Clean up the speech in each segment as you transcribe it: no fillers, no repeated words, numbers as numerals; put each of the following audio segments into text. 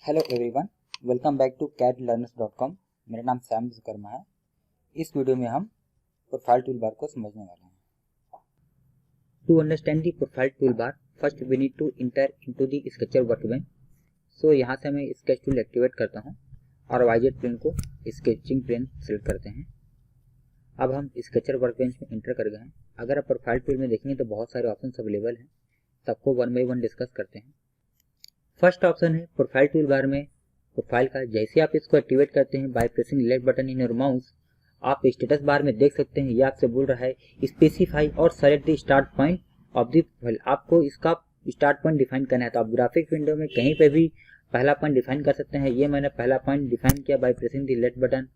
Hello everyone, welcome back to cadlearners.com। मेरा नाम Sam Vishwakarma है। इस वीडियो में हम प्रोफाइल टूल बार को समझने वाले हैं। To understand the profile tool bar, first we need to enter into the sketcher workbench. So यहाँ से मैं स्केच टूल एक्टिवेट करता हूँ और वाइजेट प्लेन को स्केचिंग प्लेन सेलेक्ट करते हैं। अब हम स्केचर वर्कबेंच में इंटर कर गए हैं। अगर आप प्रोफाइल टूल में देखेंगे तो बहुत सारे ऑप्शन अवेलेबल हैं, सबको वन बाई वन डिस्कस करते हैं। फर्स्ट ऑप्शन है प्रोफाइल टूल बार में प्रोफाइल का। जैसे आप इसको एक्टिवेट करते हैं by pressing left button in your mouse, आप स्टेटस बार में देख सकते हैं ये आपसे बोल रहा है स्पेसिफाई और select the start point of the profile. आपको इसका स्टार्ट पॉइंट डिफाइन करना है, तो आप ग्राफिक विंडो में कहीं पे भी पहला पॉइंट डिफाइन कर सकते हैं। ये मैंने पहला पॉइंट डिफाइन किया by pressing the left button.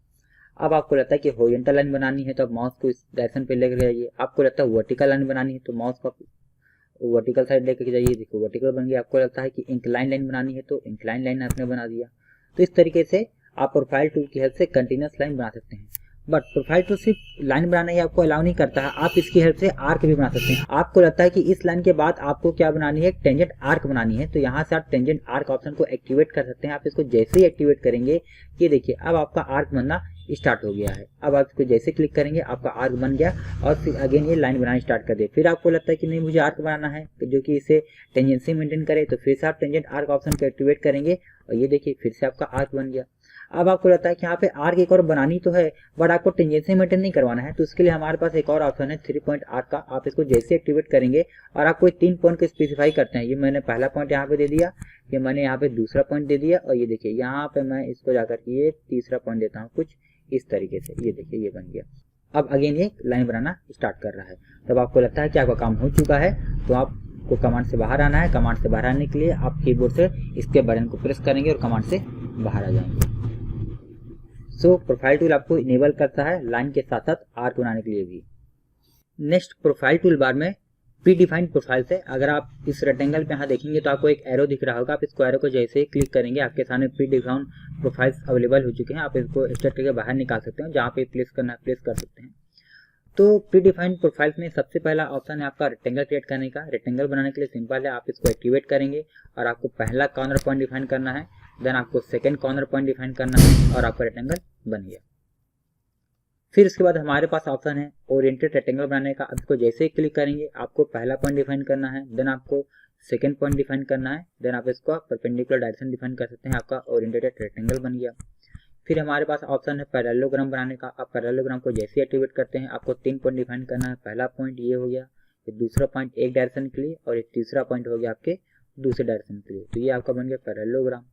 अब आपको लगता है कि हॉरिजॉन्टल लाइन बनानी है तो आप माउस को इस डायरेक्शन पे लेकर जाइए। आपको लगता है वर्टिकल लाइन बनानी है तो माउस को वर्टिकल साइड लेकर जाइए। देखो वर्टिकल बन गया। आपको लगता है कि इंक्लाइन लाइन बनानी है तो इंक्लाइन लाइन आपने बना दिया। तो इस तरीके से आप प्रोफाइल टूल की हेल्प से कंटिन्यूअस लाइन बना सकते हैं। बट प्रोफाइल टूल सिर्फ लाइन बनाना ही आपको अलाउ नहीं करता है, आप इसकी हेल्प से आर्क भी बना सकते हैं। आपको लगता है कि इस लाइन के बाद आपको क्या बनानी है, टेंजेंट आर्क बनानी है, तो यहाँ से आप टेंजेंट आर्क ऑप्शन को एक्टिवेट कर सकते हैं। आप इसको जैसे ही एक्टिवेट करेंगे ये देखिए अब आपका आर्क बनना स्टार्ट हो गया है। अब आप इसको जैसे क्लिक करेंगे आपका आर्क बन गया और फिर अगेन ये लाइन बनाना स्टार्ट कर दे। फिर आपको लगता है कि नहीं मुझे आर्क बनाना है जो कि इसे टेंजेंसी मेंटेन करे, तो फिर से आप टेंजेंट आर्क ऑप्शन को एक्टिवेट करेंगे और ये देखिए फिर से आपका आर्क बन गया। अब आपको लगता है कि यहाँ पे आर्क एक और बनानी तो है बट आपको टेंजेंसी मेंटेन नहीं करवाना है, तो उसके लिए हमारे पास एक और ऑप्शन है 3 पॉइंट आर्क का। आप इसको जैसे एक्टिवेट करेंगे और आप कोई 3 पॉइंट को स्पेसिफाई करते हैं। ये मैंने पहला पॉइंट यहाँ पे दे दिया, ये मैंने यहाँ पे दूसरा पॉइंट दे दिया और ये देखिए यहाँ पे मैं इसको जाकर ये तीसरा पॉइंट देता हूँ कुछ इस तरीके से। ये देखिए ये बन गया। अब अगेन ये लाइन बनाना स्टार्ट कर रहा है। तब आपको लगता है कि आपका काम हो चुका है तो आपको कमांड से बाहर आना है। कमांड से बाहर आने के लिए आप कीबोर्ड से इसके बटन को प्रेस करेंगे और कमांड से बाहर आ जाएंगे। सो प्रोफाइल टूल आपको इनेबल करता है लाइन के साथ साथ आर्क बनाने के लिए भी। नेक्स्ट प्रोफाइल टूल बार में प्री डिफाइंड प्रोफाइल से अगर आप इस रेक्टेंगल पे यहाँ देखेंगे तो आपको एक एरो दिख रहा होगा। आप इसको एरो को जैसे ही क्लिक करेंगे आपके सामने प्री डिफाइंड प्रोफाइल्स अवेलेबल हो चुके हैं। आप इसको एक्सट्रैक्ट करके बाहर निकाल सकते हैं, जहाँ पे प्लेस करना है प्लेस कर सकते हैं। तो प्री डिफाइंड प्रोफाइल्स में सबसे पहला ऑप्शन है आपका रेक्टेंगल क्रिएट करने का। रेक्टेंगल बनाने के लिए सिंपल है, आप इसको एक्टिवेट करेंगे और आपको पहला कॉर्नर पॉइंट डिफाइन करना है, देन आपको सेकेंड कॉर्नर पॉइंट डिफाइन करना है और आपका रेक्टेंगल बन गया। फिर उसके बाद हमारे पास ऑप्शन है ओरिएंटेड रेक्टेंगल बनाने का। अब इसको जैसे ही क्लिक करेंगे आपको पहला पॉइंट डिफाइन करना है, देन आपको सेकंड पॉइंट डिफाइन करना है, देन आप इसको परपेंडिकुलर डायरेक्शन डिफाइन कर सकते हैं। आपका ओरिएंटेड रेक्टेंगल बन गया। फिर हमारे पास ऑप्शन है पैरेललोग्राम बनाने का। आप पैरेललोग्राम को जैसे एक्टिवेट करते हैं आपको 3 पॉइंट डिफाइन करना है। पहला पॉइंट ये हो गया, फिर दूसरा पॉइंट एक डायरेक्शन के लिए और एक तीसरा पॉइंट हो गया आपके दूसरे डायरेक्शन के लिए। तो ये आपका बन गया पैरेललोग्राम।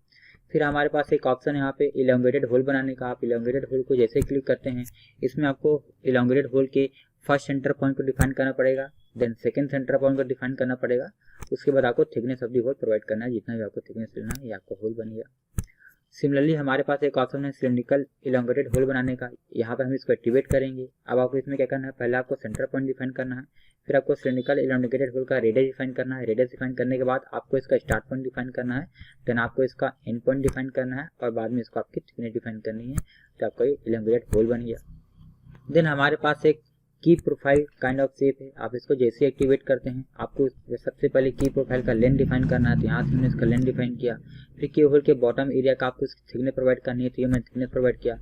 फिर हमारे पास एक ऑप्शन है यहाँ पे इलोंगेटेड होल बनाने का। आप इलोंगेटेड होल को जैसे क्लिक करते हैं इसमें आपको इलोंगेटेड होल के फर्स्ट सेंटर पॉइंट को डिफाइन करना पड़ेगा, देन सेकंड सेंटर पॉइंट को डिफाइन करना पड़ेगा। उसके बाद आपको thickness of the hole provide करना है, जितना भी आपको थिकनेस लेना है ये आपका होल बन गया। सिमिलरली हमारे पास एक ऑप्शन है सिलिंड्रिकल इलोंगेटेड होल बनाने का। यहाँ पे हम इसको एक्टिवेट करेंगे। अब आपको इसमें क्या करना है, पहले आपको सेंटर पॉइंट डिफाइन करना है, फिर आपको सिलिंड्रिकल इलोंगेटेड होल का रेडियस डिफाइन करना है। रेडियस डिफाइन करने के बाद आपको इसका स्टार्ट पॉइंट डिफाइन करना है, देन आपको इसका एंड पॉइंट डिफाइन करना है और बाद में इसको आपकी थिकनेस डिफाइन करनी है। तो आपका ये इलोंगेटेड होल बन गया। देन हमारे पास एक की प्रोफाइल काइंड ऑफ शेप है। आप इसको जैसे एक्टिवेट करते हैं आपको सबसे पहले की प्रोफाइल का लेंथ डिफाइन करना है, तो यहाँ से हमने इसका लेंथ डिफाइन किया। फिर की होल के बॉटम एरिया का आपको थिकनेस प्रोवाइड करनी है, तो ये मैंने थिकनेस प्रोवाइड किया।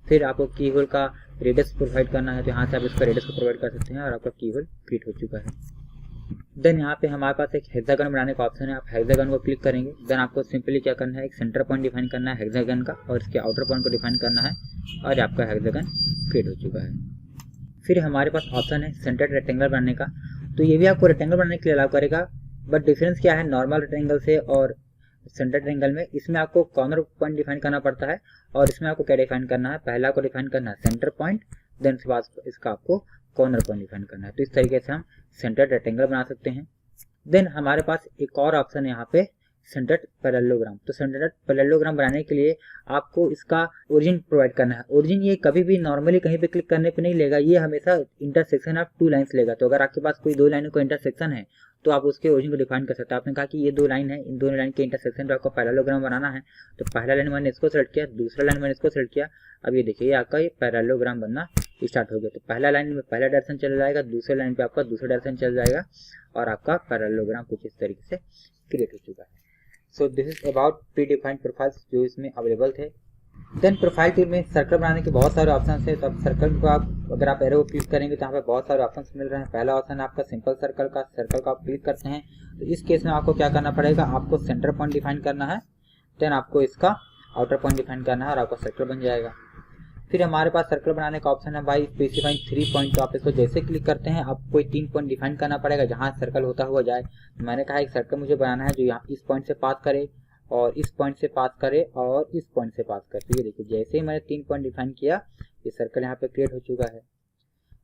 फिर आपको की होल का रेडियस प्रोवाइड करना है, तो यहाँ से आप इसका रेडियस को प्रोवाइड कर सकते हैं और आपका की होल क्रिएट हो चुका है। देन यहाँ पे हमारे पास एक हेक्सागन बनाने का ऑप्शन है। आप हेक्सागन को क्लिक करेंगे, देन आपको सिंपली क्या करना है, एक सेंटर पॉइंट डिफाइन करना है हेक्सागन का और इसके आउटर पॉइंट को डिफाइन करना है और आपका हेक्सागन क्रिएट हो चुका है। फिर हमारे पास ऑप्शन है सेंटर्ड रेक्टेंगल बनाने का। तो ये भी आपको रेक्टेंगल बनाने के लिए अलाउ करेगा, बट डिफरेंस क्या है नॉर्मल रेक्टेंगल से और सेंटर्ड रेक्टेंगल में, इसमें आपको कॉर्नर पॉइंट डिफाइन करना पड़ता है और इसमें आपको क्या डिफाइन करना है, पहला को डिफाइन करना है सेंटर पॉइंट, देन उसके बाद इसका आपको कॉर्नर पॉइंट डिफाइन करना है। तो इस तरीके से हम सेंटर्ड रेक्टेंगल बना सकते हैं। देन हमारे पास एक और ऑप्शन है यहाँ पे सेंटर्ड पैरेललोग्राम। तो सेंटर्ड पैरेललोग्राम बनाने के लिए आपको इसका ओरिजिन प्रोवाइड करना है। ओरिजिन ये कभी भी नॉर्मली कहीं पे क्लिक करने पे नहीं लेगा, ये हमेशा इंटरसेक्शन ऑफ 2 लाइन्स लेगा। तो अगर आपके पास कोई 2 लाइनों का इंटरसेक्शन है तो आप उसके ओरिजिन को डिफाइन कर सकते हैं। आपने कहा कि ये 2 लाइन है, इन दोनों लाइन के इंटरसेक्शन पे आपको पैरेललोग्राम बनाना है, तो पहला लाइन मैंने इसको सेलेक्ट किया, दूसरा लाइन मैंने इसको सेलेक्ट किया। अब ये देखिए आपका ये पैरेललोग्राम बनना स्टार्ट हो गया। तो पहला लाइन में पहला डायरेक्शन चल जाएगा, दूसरे लाइन पे आपका दूसरा डायरेक्शन चल जाएगा और आपका पैरेललोग्राम कुछ इस तरीके से क्रिएट हो चुका है। सो this is about pre defined profiles जो इसमें अवेलेबल थे। देन प्रोफाइल टूल में सर्कल बनाने के बहुत सारे ऑप्शन है। तो अब सर्कल को आप अगर आप एरो क्लिक करेंगे तो यहाँ पे बहुत सारे ऑप्शन मिल रहे हैं। पहला ऑप्शन है आपका सिंपल सर्कल का आप क्लिक करते हैं तो इस केस में आपको क्या करना पड़ेगा, आपको सेंटर पॉइंट डिफाइन करना है, देन आपको इसका आउटर पॉइंट डिफाइन करना है और आपका सर्कल बन जाएगा। फिर हमारे पास सर्कल बनाने का ऑप्शन है बाई स्पेसिफाइंग 3 पॉइंट। तो आप इसको जैसे क्लिक करते हैं आपको कोई 3 पॉइंट डिफाइन करना पड़ेगा जहाँ सर्कल होता हुआ जाए। मैंने कहा एक सर्कल मुझे बनाना है जो यहाँ इस पॉइंट से पास करे और इस पॉइंट से पास करे और इस पॉइंट से पास करे। तो ये देखिए जैसे ही मैंने 3 पॉइंट डिफाइन किया ये सर्कल यहाँ पे क्रिएट हो चुका है।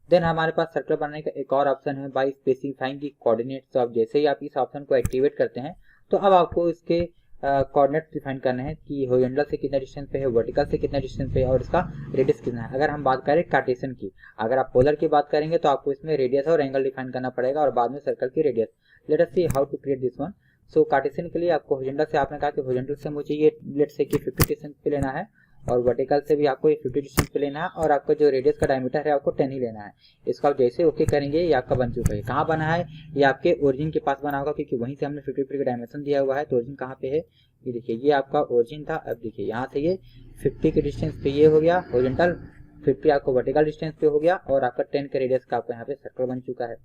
देन हमारे पास सर्कल बनाने का एक और ऑप्शन है बाई स्पेसिफाइंग दी कोऑर्डिनेट। तो आप जैसे ही आप इस ऑप्शन को एक्टिवेट करते हैं तो अब आपको इसके कोऑर्डिनेट डिफाइन करना है कि हॉरिजॉन्टल से कितना डिस्टेंस पे है, वर्टिकल से कितना डिस्टेंस पे है और इसका रेडियस कितना है। अगर हम बात करें कार्टेशियन की, अगर आप पोलर की बात करेंगे तो आपको इसमें रेडियस और एंगल डिफाइन करना पड़ेगा और बाद में सर्कल की radius. Let us see how to create this one. So Cartesian के लिए आपको हॉरिजॉन्टल से आपने कहा कि हॉरिजॉन्टल से मुझे ये लेट से कि 50 डिस्टेंस पे लेना है और वर्टिकल से भी आपको ये 50 डिस्टेंस पे लेना है और आपका जो रेडियस का डायमीटर है आपको 10 ही लेना है। इसको आप जैसे ओके करेंगे ये आपका बन चुका है। कहाँ बना है, ये आपके ओरिजिन के पास बना होगा क्योंकि वहीं से हमने 50 का डायमेंशन दिया हुआ है। तो ओरिजिन कहाँ पे है, ये देखिए ये आपका ओरिजिन था। अब देखिए यहाँ से ये 50 के डिस्टेंस पे ये हो गया हॉरिजॉन्टल, 50 आपको वर्टिकल डिस्टेंस पे हो गया और आपका 10 के रेडियस का आपको यहाँ पे सर्कल बन चुका है।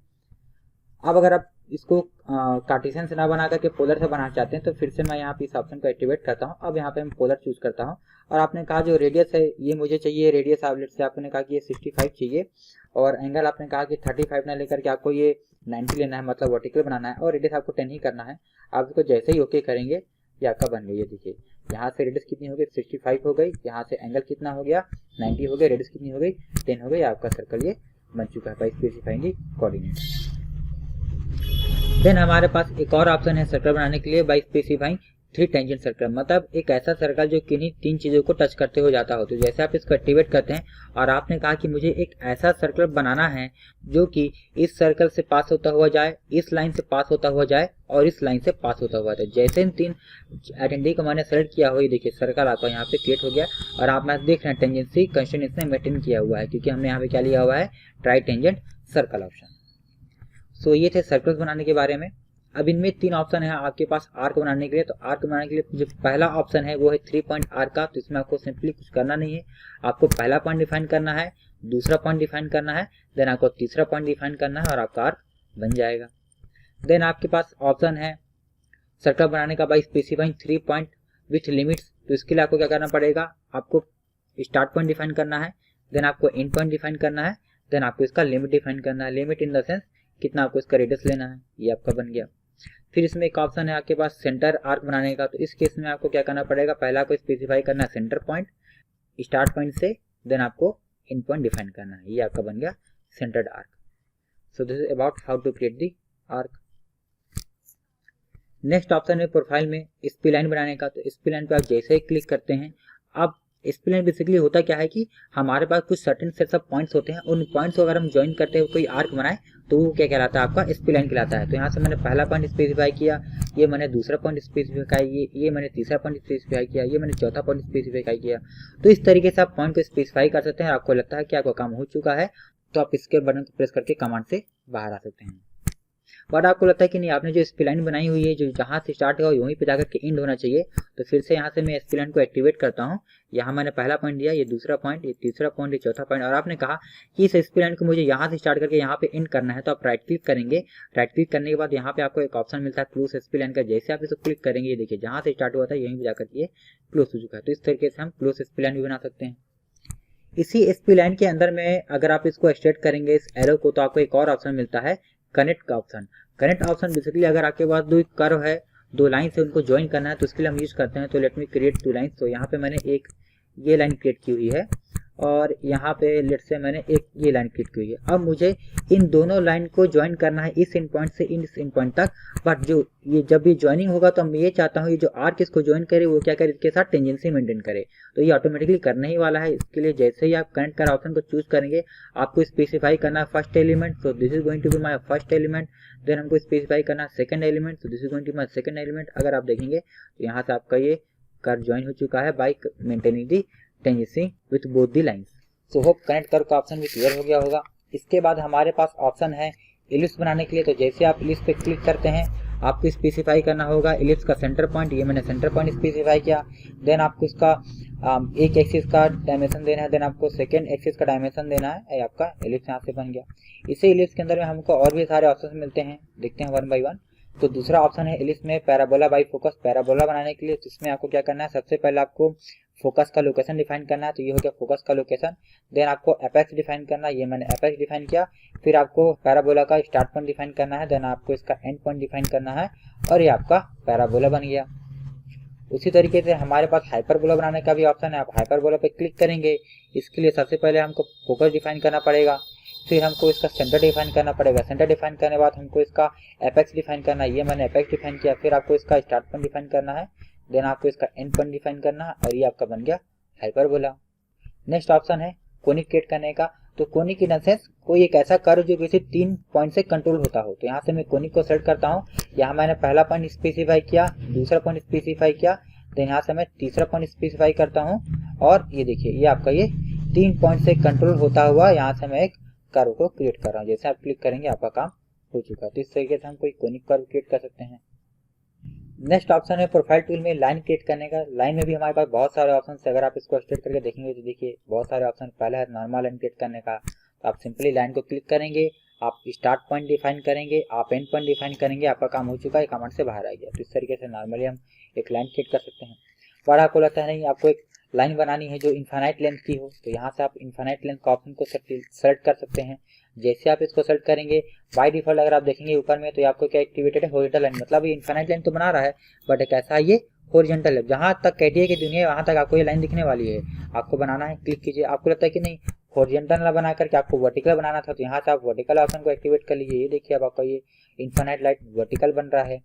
अब अगर आप इसको कार्टेशियन से ना बना करके पोलर से बनाना चाहते हैं तो फिर से मैं यहाँ पे इस ऑप्शन को एक्टिवेट करता हूँ। अब यहाँ पे मैं पोलर चूज करता हूँ और आपने कहा जो रेडियस है ये मुझे चाहिए, रेडियस आउटलेट से आपने कहा कि ये 65 चाहिए और एंगल आपने कहा कि 35 ना लेकर के आपको ये 90 लेना है, मतलब वर्टिकल बनाना है और रेडियस आपको 10 ही करना है। आप इसको जैसे ही ओके करेंगे ये आपका बन गई है। देखिए यहाँ से रेडियस कितनी हो गई, 65 हो गई, यहाँ से एंगल कितना हो गया 90 हो गया, रेडियस कितनी हो गई 10 हो गई, आपका सर्कल ये बन चुका है बाय स्पेसिफाइंग कोऑर्डिनेट। देन हमारे पास एक और ऑप्शन है सर्कल बनाने के लिए बाय स्पेसिफाइंग 3 टेंजेंट सर्कल, मतलब एक ऐसा सर्कल जो किन्हीं 3 चीजों को टच करते हुए जाता हो। तो जैसे आप इसको एक्टिवेट करते हैं और आपने कहा कि मुझे एक ऐसा सर्कल बनाना है जो कि इस सर्कल से पास होता हुआ जाए, इस लाइन से पास होता हुआ जाए और इस लाइन से पास होता हुआ जाए। जैसे इन 3 आइडेंटिटी को मैंने सेलेक्ट किया हो, ये देखिए सर्कल आपका यहाँ पे क्रिएट हो गया और आप मैं देख रहे हैं टेंजेंसी कंस्ट्रेंट इसने मेंटेन किया हुआ है क्योंकि हमने यहाँ पे क्या लिया हुआ है, ट्राई टेंजेंट सर्कल ऑप्शन। सो ये थे सर्कल्स बनाने के बारे में। अब इनमें 3 ऑप्शन है आपके पास आर्क बनाने के लिए। तो आर्क बनाने के लिए जो पहला ऑप्शन है वो है 3 पॉइंट आर्क का। तो इसमें आपको सिंपली कुछ करना नहीं है, आपको पहला पॉइंट डिफाइन करना है, दूसरा पॉइंट डिफाइन करना है, देन आपको तीसरा पॉइंट डिफाइन करना है और आपका आर्क बन जाएगा। देन आपके पास ऑप्शन है सर्कल बनाने का by specifying 3 point with limits. तो इसके लिए आपको क्या करना पड़ेगा, आपको स्टार्ट पॉइंट डिफाइन करना है, देन आपको एंड पॉइंट डिफाइन करना है, देन आपको इसका लिमिट डिफाइन करना है। लिमिट इन द सेंस कितना आपको इसका रेडियस लेना है, ये आपका बन गया। फिर इसमें एक ऑप्शन है आपके पास सेंटर आर्क बनाने का। तो इस केस में आपको क्या करना पड़ेगा, पहला आपको स्पेसिफाई करना है सेंटर पॉइंट स्टार्ट पॉइंट से, देन आपको एंड पॉइंट डिफाइन करना है, ये आपका बन गया centred arc. So this is about how to create the arc. Next option है प्रोफाइल में स्प्लाइन बनाने का। तो स्प्लाइन पे आप जैसे ही क्लिक करते हैं, अब स्प्लाइन बेसिकली होता क्या है कि हमारे पास कुछ सर्टेन सेट्स ऑफ पॉइंट्स होते हैं, उन पॉइंट्स को अगर हम ज्वाइन करते हैं कोई आर्क बनाए तो वो क्या कहलाता है, आपका स्प्लाइन कहलाता है। तो यहाँ से मैंने पहला पॉइंट स्पेसिफाई किया, ये मैंने दूसरा पॉइंट स्पेसिफाई किया, ये मैंने तीसरा पॉइंट स्पेसिफाई किया, ये मैंने चौथा पॉइंट स्पेसिफाई किया। तो इस तरीके से आप पॉइंट को स्पेसिफाई कर सकते हैं और आपको लगता है कि आपका काम हो चुका है तो आप इसके बटन को प्रेस करके कमांड से बाहर आ सकते हैं। बट आपको लगता है कि नहीं, आपने जो स्प्लाइन बनाई हुई है जो जहाँ से स्टार्ट है वहीं पे जाकर के एंड होना चाहिए, तो फिर से यहाँ से मैं स्प्लाइन को एक्टिवेट करता हूँ। यहाँ मैंने पहला पॉइंट दिया, ये दूसरा पॉइंट, ये तीसरा पॉइंट, ये चौथा पॉइंट, और आपने कहा कि इस स्प्लाइन को मुझे यहाँ से स्टार्ट करके यहाँ पे एंड करना है। तो आप राइट क्लिक करेंगे, राइट क्लिक करने के बाद यहाँ पे आपको एक ऑप्शन मिलता है क्लोज स्प्लाइन का। जैसे आप इसको क्लिक करेंगे, ये देखिए जहाँ से स्टार्ट हुआ था यहीं पे जाकर ये क्लोज हो चुका है। तो इस तरीके से हम क्लोज स्प्लाइन भी बना सकते हैं। इसी स्प्लाइन के अंदर में अगर आप इसको एक्सटेंड करेंगे इस एरो को, तो आपको एक और ऑप्शन मिलता है कनेक्ट का ऑप्शन। कनेक्ट ऑप्शन बेसिकली अगर आपके पास 2 कर्व है, 2 लाइन से उनको ज्वाइन करना है तो उसके लिए हम यूज करते हैं। तो लेट मी क्रिएट 2 लाइन्स। तो यहाँ पे मैंने एक ये लाइन क्रिएट की हुई है और यहाँ पे लेट से मैंने एक ये लाइन क्रिएट की हुई है। अब मुझे इन दोनों लाइन को ज्वाइन करना है इस इन पॉइंट से इस इन पॉइंट तक। बट जो ये जब ये ज्वाइनिंग होगा तो मैं ये चाहता हूँ ये जो आर्क इसको ज्वाइन करे वो क्या करे, इसके साथ टेंजेंसी मेंटेन करे। तो ये ऑटोमेटिकली करने ही वाला है। इसके लिए जैसे ही आप कनेक्ट कर ऑप्शन को चूज करेंगे, आपको स्पेसिफाई करना है first element. So this is going to be my first element. Then हमको स्पेसिफाई करना है second element. So this is going to be my second element. अगर आप देखेंगे तो यहाँ से आपका ये कर्व ज्वाइन हो चुका है bye maintaining the tangency with both the lines. So hope connect curve का ऑप्शन भी क्लियर हो गया होगा। इसके बाद हमारे पास ऑप्शन है इलिप्स बनाने के लिए। तो जैसे आप इलिप्स पे क्लिक करते हैं आपको स्पेसिफाई करना होगा एलिप्स का सेंटर पॉइंट, ये मैंने सेंटर पॉइंट स्पेसिफाई किया। देन आपको इसका एक एक्सिस का डायमेंशन देना है, देन आपको सेकेंड एक्सिस का डायमेंशन देना है, आपका एलिप्स यहाँ से बन गया। इसी एलिप्स के अंदर में हमको और भी सारे ऑप्शन मिलते हैं, देखते हैं वन बाई वन। तो दूसरा ऑप्शन है एलिप्स में पैराबोला बाई फोकस। पैराबोला बनाने के लिए इसमें आपको क्या करना है, सबसे पहले आपको फोकस का लोकेशन डिफाइन करना है, तो ये हो गया फोकस का लोकेशन। देन आपको एपेक्स डिफाइन करना है, ये मैंने एपेक्स डिफाइन किया। फिर आपको पैराबोला का स्टार्ट पॉइंट डिफाइन करना है, देन आपको इसका एंड पॉइंट डिफाइन करना है, और ये आपका पैराबोला बन गया। उसी तरीके से हमारे पास हाइपरबोला बनाने का भी ऑप्शन है। आप हाइपरबोला पे क्लिक करेंगे, इसके लिए सबसे पहले हमको फोकस डिफाइन करना पड़ेगा, फिर हमको इसका सेंटर डिफाइन करना पड़ेगा। सेंटर डिफाइन करने के बाद हमको इसका एपेक्स डिफाइन करना है, ये मैंने एपेक्स डिफाइन किया। फिर आपको इसका स्टार्ट पॉइंट डिफाइन करना है, देन आपको इसका एंड पॉइंट डिफाइन करना है, और ये आपका बन गया हाइपरबोला। नेक्स्ट ऑप्शन है कोनिक क्रिएट करने का। तो कोनिक इन द सेंस कोई एक ऐसा कर्व जो किसी 3 पॉइंट से कंट्रोल होता हो। तो यहाँ से मैं कोनिक को सेलेक्ट करता हूँ, यहाँ मैंने पहला पॉइंट स्पेसिफाई किया, दूसरा पॉइंट स्पेसिफाई किया, देन यहाँ से मैं तीसरा पॉइंट स्पेसिफाई करता हूँ, और ये देखिए ये आपका ये 3 पॉइंट से कंट्रोल होता हुआ यहाँ से मैं एक कर्व को क्रिएट कर रहा हूँ। जैसे आप क्लिक करेंगे आपका काम हो चुका है। तो इस तरीके से हम कोई कोनिक कर्व क्रिएट कर सकते हैं। नेक्स्ट ऑप्शन है प्रोफाइल टूल में लाइन क्रिएट करने का। लाइन में भी हमारे पास बहुत सारे ऑप्शन है, अगर आप इसको स्ट्रेट करके देखेंगे तो देखिए बहुत सारे ऑप्शन। पहला है नॉर्मल लाइन क्रिएट करने का, तो आप सिंपली लाइन को क्लिक करेंगे, आप स्टार्ट पॉइंट डिफाइन करेंगे, आप एंड पॉइंट डिफाइन करेंगे, आपका काम हो चुका है, कमेंट से बाहर आ गया। तो इस तरीके से नॉर्मली हम एक लाइन क्रिएट कर सकते हैं। पर आपको लगता है नहीं आपको एक लाइन बनानी है जो इनफाइनाइट लेंथ की हो, तो यहाँ से आप इनफाइनाइट लेंथ का ऑप्शन को सेलेक्ट कर सकते हैं। जैसे आप इसको सेलेक्ट करेंगे बाय डिफॉल्ट अगर आप देखेंगे ऊपर में, तो ये आपको क्या एक्टिवेटेड है, हॉरिजॉन्टल लाइन। मतलब ये इनफाइनाइट लाइन तो बना रहा है, बट एक ऐसा ये हॉरिजॉन्टल है, जहाँ तक कैटिए की दुनिया है वहाँ तक आपको ये लाइन दिखने वाली है। आपको बनाना है, क्लिक कीजिए। आपको लगता है कि नहीं हॉरिजॉन्टल ना बना करके आपको वर्टिकल बनाना था, तो यहाँ से आप वर्टिकल ऑप्शन को एक्टिवेट कर लीजिए। ये देखिए अब आपका ये इनफाइनाइट लाइन वर्टिकल बन रहा है।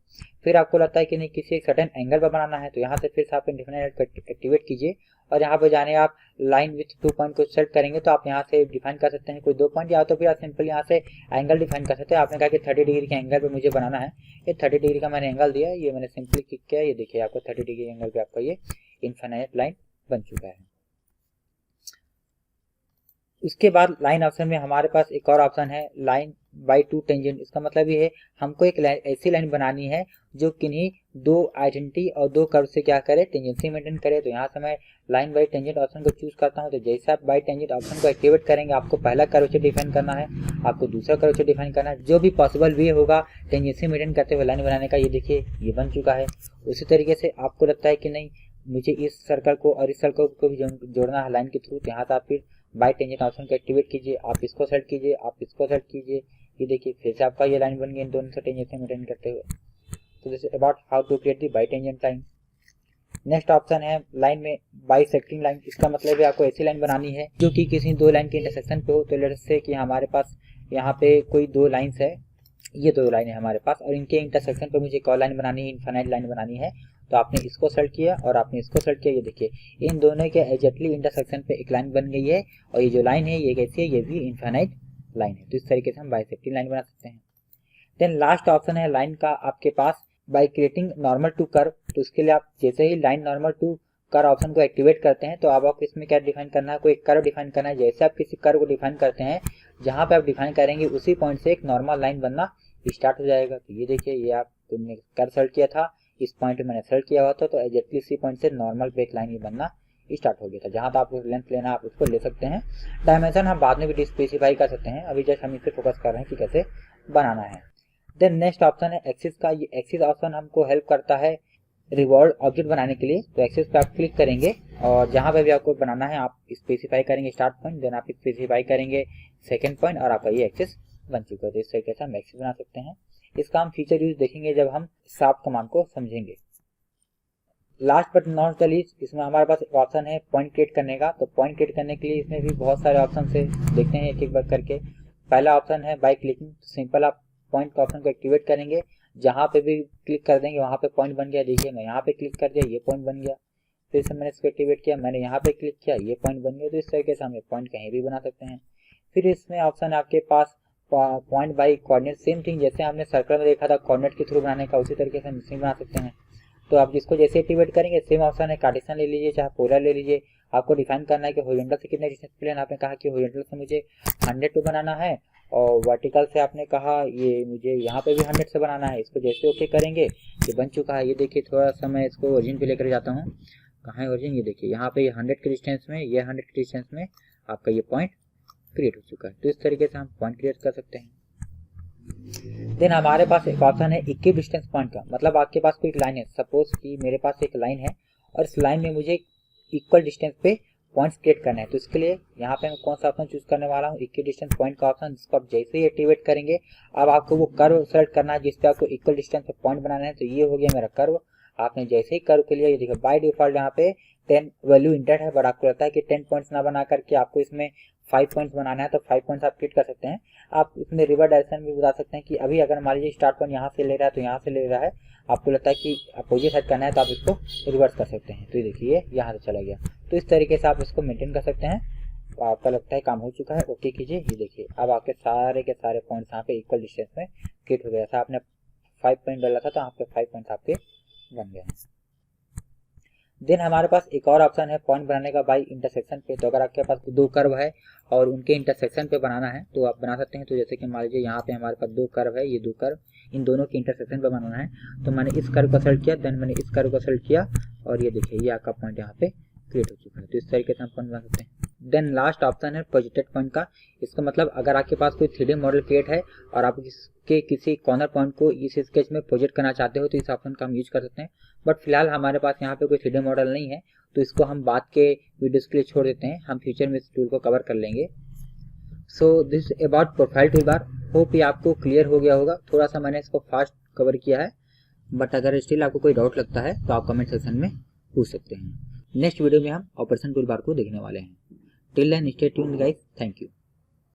फिर आपको लगता है कि नहीं किसी एक सर्टेन एंगल पर बनाना है, तो यहाँ से फिर से आप इनफाइनाइट को एक्टिवेट कीजिए, और यहाँ पे जाने आप लाइन विथ 2 पॉइंट को सेलेक्ट करेंगे, तो आप यहाँ से डिफाइन कर सकते हैं कोई 2 पॉइंट, या तो फिर आप सिंपल यहाँ से एंगल डिफाइन कर सकते हैं। आपने कहा कि 30 डिग्री के एंगल पे मुझे बनाना है, ये 30 डिग्री का मैंने एंगल दिया, ये मैंने सिंपली क्लिक किया, ये देखिए आपको 30 डिग्री एंगल पे आपका ये इनफाइनाइट लाइन बन चुका है। उसके बाद लाइन ऑप्शन में हमारे पास एक और ऑप्शन है लाइन बाय 2 टेंजेंट। इसका मतलब ये है हमको एक ऐसी लाइन बनानी है जो किन्हीं 2 आइडेंटिटी और 2 कर्व से क्या करे, टेंजेंसी मेंटेन करे। तो यहाँ से मैं लाइन बाय टेंजेंट ऑप्शन को चूज करता हूँ। तो जैसे आप बाय टेंजेंट ऑप्शन को एक्टिवेट करेंगे, आपको पहला कर्वेचर डिफाइन करना है, आपको दूसरा कर्वेचर डिफाइन करना है, जो भी पॉसिबल वे होगा टेंजेंसी मेंटेन करते हुए लाइन बनाने का। ये देखिए ये बन चुका है। उसी तरीके से आपको लगता है कि नहीं मुझे इस सर्कल को और इस सर्कल को भी जोड़ना है लाइन के थ्रू, तो यहाँ से आप फिर बाय टेंजेंट ऑप्शन को एक्टिवेट कीजिए, आप इसको सेलेक्ट कीजिए, आप इसको सेलेक्ट कीजिए, ये देखिए फिर से आपका ये लाइन बन गई इन दोनों से टेंजेंसी मेंटेन करते हुए। तो this is about how to create the bitangent line. Next option है लाइन में बाइसेक्टिंग लाइन। इसका मतलब है आपको ऐसी लाइन बनानी है जो कि किसी 2 लाइन के इंटरसेक्शन पे हो। तो लेट्स से कि हमारे पास यहाँ पे कोई 2 लाइन्स है, ये 2 लाइन है हमारे पास, और इनके इंटरसेक्शन पे मुझे एक और लाइन बनानी है, इनफाइनाइट लाइन बनानी है। तो आपने इसको सेलेक्ट किया और आपने इसको सेलेक्ट किया, ये देखिए इन दोनों के एग्जैक्टली इंटरसेक्शन पे एक लाइन बन गई है, और ये जो लाइन है ये कैसी है, ये भी इनफाइनाइट लाइन है। तो इस तरीके से हम बाइसेक्टिंग लाइन बना सकते हैं। देन लास्ट ऑप्शन है लाइन का आपके पास by creating normal to curve. तो उसके लिए आप जैसे ही line normal to curve option को एक्टिवेट करते हैं, तो अब आपको इसमें क्या डिफाइन करना है, कोई कर्व डिफाइन करना है। जैसे आप किसी कर्व को डिफाइन करते हैं, जहां पे आप डिफाइन करेंगे उसी पॉइंट से एक नॉर्मल लाइन बनना स्टार्ट हो जाएगा। तो ये देखिए ये आप तुमने कर्व सेलेक्ट किया था, इस पॉइंट पे मैंने सेलेक्ट किया हुआ था, तो एग्जैक्टली इसी पॉइंट से नॉर्मल पे एक लाइन ये बनना स्टार्ट हो गया था। जहां तक आपको लेंथ लेना आप उसको ले सकते हैं। डायमेंशन हम बाद में भी स्पेसिफाई कर सकते हैं, अभी जस्ट हम इस पे फोकस कर रहे हैं कि कैसे बनाना है। देन नेक्स्ट ऑप्शन है एक्सिस का। ये एक्सिस ऑप्शन हमको हेल्प करता है रिवॉल्व ऑब्जेक्ट बनाने के लिए। तो एक्सिस पे आप क्लिक करेंगे और जहां पे भी आपको बनाना है आप स्पेसिफाई करेंगे स्टार्ट पॉइंट, देन आप स्पेसिफाई करेंगे सेकंड पॉइंट, और आपका ये एक्सिस बन चुका है। तो इस तरीके से हम एक्सिस बना सकते हैं। इसका हम फीचर यूज देखेंगे जब हम शार्प कमांड को समझेंगे। Last but not the least, इसमें हमारे पास एक ऑप्शन है पॉइंट क्रिएट करने का। तो पॉइंट क्रिएट करने के लिए इसमें भी बहुत सारे ऑप्शन है, देखते हैं एक एक बार करके। पहला ऑप्शन है बाय क्लिकिंग। सिंपल आप पॉइंट का ऑप्शन को एक्टिवेट करेंगे, जहां पे भी क्लिक कर देंगे वहां पे पॉइंट बन गया। देखिए मैं यहाँ पे क्लिक कर दिया, ये पॉइंट बन गया। फिर से मैंने इसको एक्टिवेट किया, मैंने यहाँ पे क्लिक किया, ये पॉइंट बन गया। तो इस तरीके से हम पॉइंट कहीं भी बना सकते हैं। फिर इसमें ऑप्शन है आपके पास point by coordinate. Same thing जैसे हमने सर्कल में देखा था कोऑर्डिनेट के थ्रू बनाने का, उसी तरीके से हम इसमें बना सकते हैं। तो आप जिसको जैसे एक्टिवेट करेंगे सेम ऑप्शन है कार्टेशियन ले लीजिए चाहे पोलर ले लीजिए, आपको डिफाइन करना है कि हॉरिजॉन्टल से कितने डिस्टेंस पे लेना। आपने कहा कि हॉरिजॉन्टल से मुझे 100 पे बनाना है और वर्टिकल से आपने कहा ये मुझे यहाँ पे भी 100 से बनाना है। इसको जैसे ओके करेंगे ये बन चुका है। ये देखिए थोड़ा सा मैं इसको ओरिजिन पे लेकर जाता हूँ। कहाँ है ओरिजिन? ये देखिए यहाँ पे 100 के डिस्टेंस में, ये 100 के डिस्टेंस में आपका ये पॉइंट क्रिएट हो चुका है। तो इस तरीके से हम पॉइंट क्रिएट कर सकते हैं। देन हमारे पास एक ऑप्शन है इक्वी डिस्टेंस पॉइंट का। मतलब आपके पास कोई लाइन है, सपोज कि मेरे पास एक लाइन है और इस लाइन में मुझे इक्वल डिस्टेंस पे पॉइंट्स क्रिएट करना है। तो इसके लिए यहाँ पे मैं कौन सा ऑप्शन चूज करने वाला हूँ? इक्वी डिस्टेंस पॉइंट का ऑप्शन, जिसको आप जैसे ही एक्टिवेट करेंगे अब आपको वो कर्व सेलेक्ट करना है जिसपे आपको इक्वल डिस्टेंस पे पॉइंट बनाना है। तो ये हो गया मेरा कर्व। आपने जैसे ही कर्व के लिए ये देखिए बाय डिफॉल्ट यहाँ पे 10 वैल्यू इंटर है, बट आपको लगता है कि 10 पॉइंट्स ना बना करके आपको इसमें 5 पॉइंट्स बनाना है तो 5 पॉइंट्स आप क्रिएट कर सकते हैं। आप इसमें रिवर डायरेक्शन भी बता सकते हैं कि अभी अगर मान लीजिए स्टार्ट पॉइंट यहाँ से ले रहा है तो यहाँ से ले रहा है, आपको लगता है कि अपोजिट साइड करना है तो आप इसको रिवर्स कर सकते हैं। तो ये देखिए यहाँ से चला गया। तो इस तरीके से आप इसको मेंटेन कर सकते हैं। आपका लगता है काम हो चुका है, ओके कीजिए। ये देखिए अब आपके सारे के सारे पॉइंट्स यहाँ पे इक्वल डिस्टेंस में क्रिएट हो गया था। आपने 5 पॉइंट डाला था तो यहाँ पे 5 पॉइंट्स आपके बन गए हैं। देन हमारे पास एक और ऑप्शन है पॉइंट बनाने का बाय इंटरसेक्शन पे। तो अगर आपके पास दो कर्व है और उनके इंटरसेक्शन पे बनाना है तो आप बना सकते हैं। तो जैसे कि मान लीजिए यहाँ पे हमारे पास दो कर्व है, ये दो कर्व, इन दोनों के इंटरसेक्शन पे बनाना है। तो मैंने इस कर्व को सेलेक्ट किया, देन मैंने इस कर्व को सेलेक्ट किया और ये देखिए ये आपका पॉइंट यहाँ पे क्रिएट हो चुका है। तो इस तरीके से हम पॉइंट बना सकते हैं। देन लास्ट ऑप्शन है प्रोजेक्टेड पॉइंट का। इसका मतलब अगर आपके पास कोई 3D मॉडल क्रिएट है और आप इसके किसी कॉर्नर पॉइंट को इस स्केच में प्रोजेक्ट करना चाहते हो तो इस ऑप्शन का हम यूज कर सकते हैं। बट फिलहाल हमारे पास यहाँ पे कोई 3D मॉडल नहीं है तो इसको हम बाद के वीडियोस के लिए छोड़ देते हैं। हम फ्यूचर में इस टूल को कवर कर लेंगे। So this about profile tool bar. Hope ये आपको क्लियर हो गया होगा। थोड़ा सा मैंने इसको फास्ट कवर किया है, बट अगर स्टिल आपको कोई डाउट लगता है तो आप कमेंट सेक्शन में पूछ सकते हैं। नेक्स्ट वीडियो में हम ऑपरेशन टूल बार को देखने वाले हैं। Till then stay tuned guys, thank you.